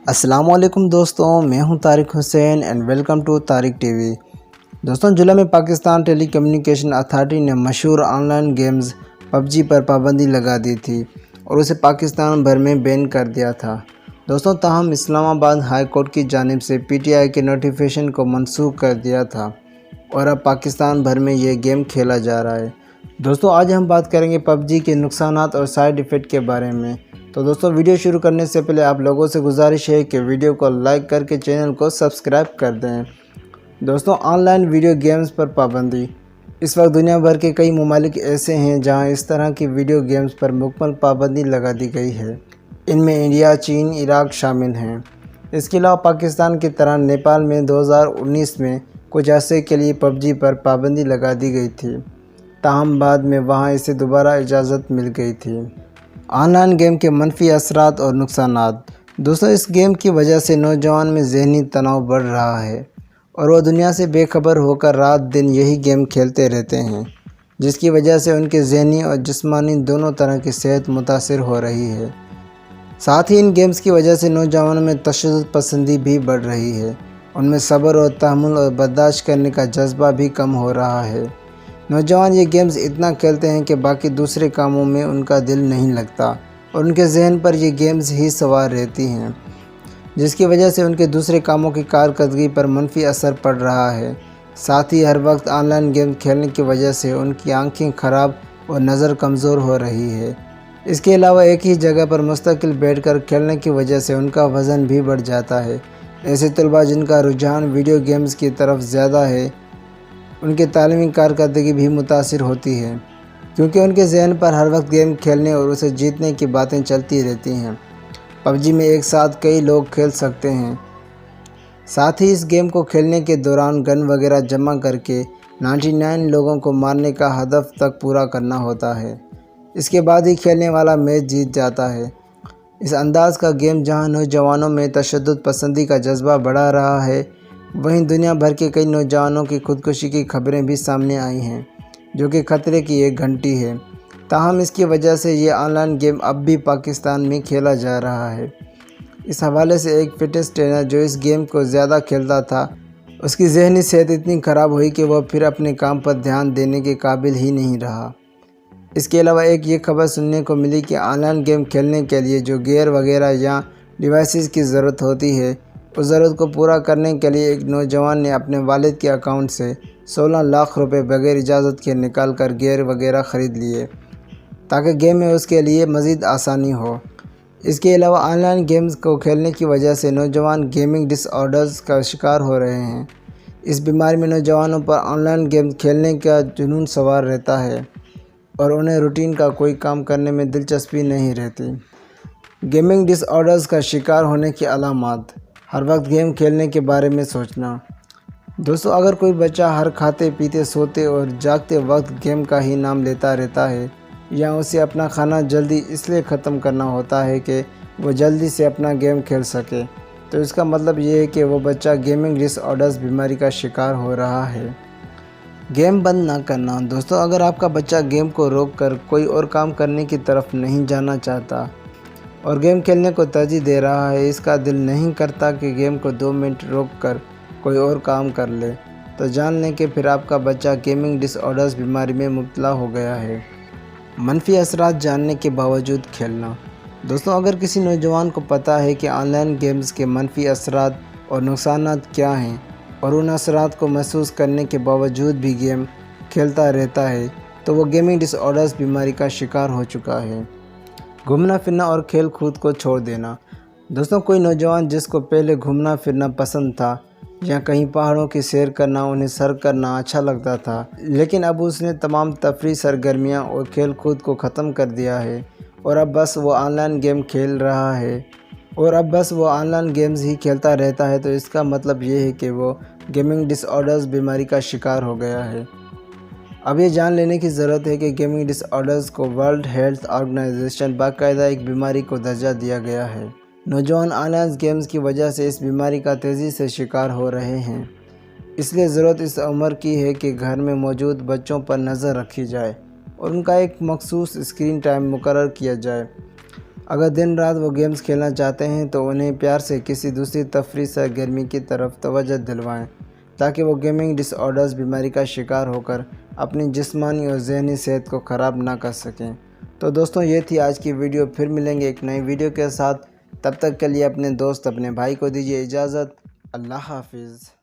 السلام علیکم دوستوں، میں ہوں Tariq Hussain and welcome to Tariq TV. دوستوں، جولائی میں پاکستان ٹیلی کمیونیکیشن اتھارٹی نے مشہور online games PUBG پر پابندی لگا دی تھی اور اسے پاکستان بھر میں بین کر دیا تھا۔ دوستوں، تاہم اسلام آباد ہائی کورٹ کی جانب سے پی ٹی آئی کے نوٹیفیکیشن کو منسوخ کر دیا تھا اور اب پاکستان بھر میں یہ گیم کھیلا جا رہا ہے۔ دوستوں، آج ہم بات کریں گے پب جی کے نقصانات اور سائیڈ ایفیکٹ کے بارے میں۔ تو دوستوں، ویڈیو شروع کرنے سے پہلے آپ لوگوں سے گزارش ہے کہ ویڈیو کو لائک کر کے چینل کو سبسکرائب کر دیں۔ دوستوں، آن لائن ویڈیو گیمز پر پابندی۔ اس وقت دنیا بھر کے کئی ممالک ایسے ہیں جہاں اس طرح کی ویڈیو گیمز پر مکمل پابندی لگا دی گئی ہے۔ ان میں انڈیا، چین، عراق شامل ہیں۔ اس کے علاوہ پاکستان کی طرح نیپال میں 2019 میں کچھ عرصے کے لیے پب جی پر پابندی لگا دی گئی تھی، تاہم بعد میں وہاں اسے دوبارہ اجازت مل گئی تھی۔ آن لائن گیم کے منفی اثرات اور نقصانات۔ دوستوں، اس گیم کی وجہ سے نوجوان میں ذہنی تناؤ بڑھ رہا ہے اور وہ دنیا سے بے خبر ہو کر رات دن یہی گیم کھیلتے رہتے ہیں، جس کی وجہ سے ان کے ذہنی اور جسمانی دونوں طرح کی صحت متاثر ہو رہی ہے۔ ساتھ ہی ان گیمز کی وجہ سے نوجوانوں میں تشدد پسندی بھی بڑھ رہی ہے۔ ان میں صبر اور تحمل اور برداشت کرنے کا جذبہ بھی کم ہو رہا ہے۔ نوجوان یہ گیمز اتنا کھیلتے ہیں کہ باقی دوسرے کاموں میں ان کا دل نہیں لگتا اور ان کے ذہن پر یہ گیمز ہی سوار رہتی ہیں، جس کی وجہ سے ان کے دوسرے کاموں کی کارکردگی پر منفی اثر پڑ رہا ہے۔ ساتھ ہی ہر وقت آن لائن گیم کھیلنے کی وجہ سے ان کی آنکھیں خراب اور نظر کمزور ہو رہی ہے۔ اس کے علاوہ ایک ہی جگہ پر مستقل بیٹھ کر کھیلنے کی وجہ سے ان کا وزن بھی بڑھ جاتا ہے۔ ایسے طلباء جن کا رجحان ویڈیو گیمز کی طرف زیادہ ہے، ان کی تعلیمی کارکردگی بھی متاثر ہوتی ہے، کیونکہ ان کے ذہن پر ہر وقت گیم کھیلنے اور اسے جیتنے کی باتیں چلتی رہتی ہیں۔ پب جی میں ایک ساتھ کئی لوگ کھیل سکتے ہیں۔ ساتھ ہی اس گیم کو کھیلنے کے دوران گن وغیرہ جمع کر کے 99 لوگوں کو مارنے کا ہدف تک پورا کرنا ہوتا ہے۔ اس کے بعد ہی کھیلنے والا میچ جیت جاتا ہے۔ اس انداز کا گیم جہاں نوجوانوں میں تشدد پسندی کا جذبہ بڑھا رہا ہے، وہیں دنیا بھر کے کئی نوجوانوں کی خودکشی کی خبریں بھی سامنے آئی ہیں، جو کہ خطرے کی ایک گھنٹی ہے۔ تاہم اس کی وجہ سے یہ آن لائن گیم اب بھی پاکستان میں کھیلا جا رہا ہے۔ اس حوالے سے ایک فٹنس ٹرینر جو اس گیم کو زیادہ کھیلتا تھا، اس کی ذہنی صحت اتنی خراب ہوئی کہ وہ پھر اپنے کام پر دھیان دینے کے قابل ہی نہیں رہا۔ اس کے علاوہ ایک یہ خبر سننے کو ملی کہ آن لائن گیم کھیلنے کے لیے جو گیئر وغیرہ یا ڈیوائسز کی ضرورت ہوتی ہے، اس ضرورت کو پورا کرنے کے لیے ایک نوجوان نے اپنے والد کے اکاؤنٹ سے 16 لاکھ روپے بغیر اجازت کے نکال کر گیئر وغیرہ خرید لیے تاکہ گیم میں اس کے لیے مزید آسانی ہو۔ اس کے علاوہ آن لائن گیمز کو کھیلنے کی وجہ سے نوجوان گیمنگ ڈس آرڈرز کا شکار ہو رہے ہیں۔ اس بیماری میں نوجوانوں پر آن لائن گیمز کھیلنے کا جنون سوار رہتا ہے اور انہیں روٹین کا کوئی کام کرنے میں دلچسپی نہیں رہتی۔ گیمنگ ڈس آرڈرز کا شکار ہونے کی علامات۔ ہر وقت گیم کھیلنے کے بارے میں سوچنا۔ دوستو، اگر کوئی بچہ ہر کھاتے پیتے سوتے اور جاگتے وقت گیم کا ہی نام لیتا رہتا ہے، یا اسے اپنا کھانا جلدی اس لیے ختم کرنا ہوتا ہے کہ وہ جلدی سے اپنا گیم کھیل سکے، تو اس کا مطلب یہ ہے کہ وہ بچہ گیمنگ ڈس آرڈرز بیماری کا شکار ہو رہا ہے۔ گیم بند نہ کرنا۔ دوستو، اگر آپ کا بچہ گیم کو روک کر کوئی اور کام کرنے کی طرف نہیں جانا چاہتا اور گیم کھیلنے کو ترجیح دے رہا ہے، اس کا دل نہیں کرتا کہ گیم کو 2 منٹ روک کر کوئی اور کام کر لے، تو جان لیں کہ پھر آپ کا بچہ گیمنگ ڈس آرڈرز بیماری میں مبتلا ہو گیا ہے۔ منفی اثرات جاننے کے باوجود کھیلنا۔ دوستوں، اگر کسی نوجوان کو پتہ ہے کہ آن لائن گیمز کے منفی اثرات اور نقصانات کیا ہیں اور ان اثرات کو محسوس کرنے کے باوجود بھی گیم کھیلتا رہتا ہے، تو وہ گیمنگ ڈس آرڈرز بیماری کا شکار ہو چکا ہے۔ گھومنا پھرنا اور کھیل کود کو چھوڑ دینا۔ دوستوں، کوئی نوجوان جس کو پہلے گھومنا پھرنا پسند تھا یا کہیں پہاڑوں کی سیر کرنا انہیں سر کرنا اچھا لگتا تھا، لیکن اب اس نے تمام تفریحی سرگرمیاں اور کھیل کود کو ختم کر دیا ہے اور اب بس وہ آن لائن گیم کھیل رہا ہے اور اب بس وہ آن لائن گیمز ہی کھیلتا رہتا ہے، تو اس کا مطلب یہ ہے کہ وہ گیمنگ ڈس آرڈرز بیماری کا شکار ہو گیا ہے۔ اب یہ جان لینے کی ضرورت ہے کہ گیمنگ ڈس آرڈرز کو ورلڈ ہیلتھ آرگنائزیشن باقاعدہ ایک بیماری کو درجہ دیا گیا ہے۔ نوجوان آن لائن گیمز کی وجہ سے اس بیماری کا تیزی سے شکار ہو رہے ہیں، اس لیے ضرورت اس عمر کی ہے کہ گھر میں موجود بچوں پر نظر رکھی جائے اور ان کا ایک مخصوص اسکرین ٹائم مقرر کیا جائے۔ اگر دن رات وہ گیمز کھیلنا چاہتے ہیں تو انہیں پیار سے کسی دوسری تفریح سرگرمی کی طرف توجہ دلوائیں تاکہ وہ گیمنگ ڈس آرڈرز بیماری کا شکار ہو کر اپنی جسمانی اور ذہنی صحت کو خراب نہ کر سکیں۔ تو دوستوں یہ تھی آج کی ویڈیو، پھر ملیں گے ایک نئی ویڈیو کے ساتھ۔ تب تک کے لیے اپنے دوست اپنے بھائی کو دیجیے اجازت۔ اللہ حافظ۔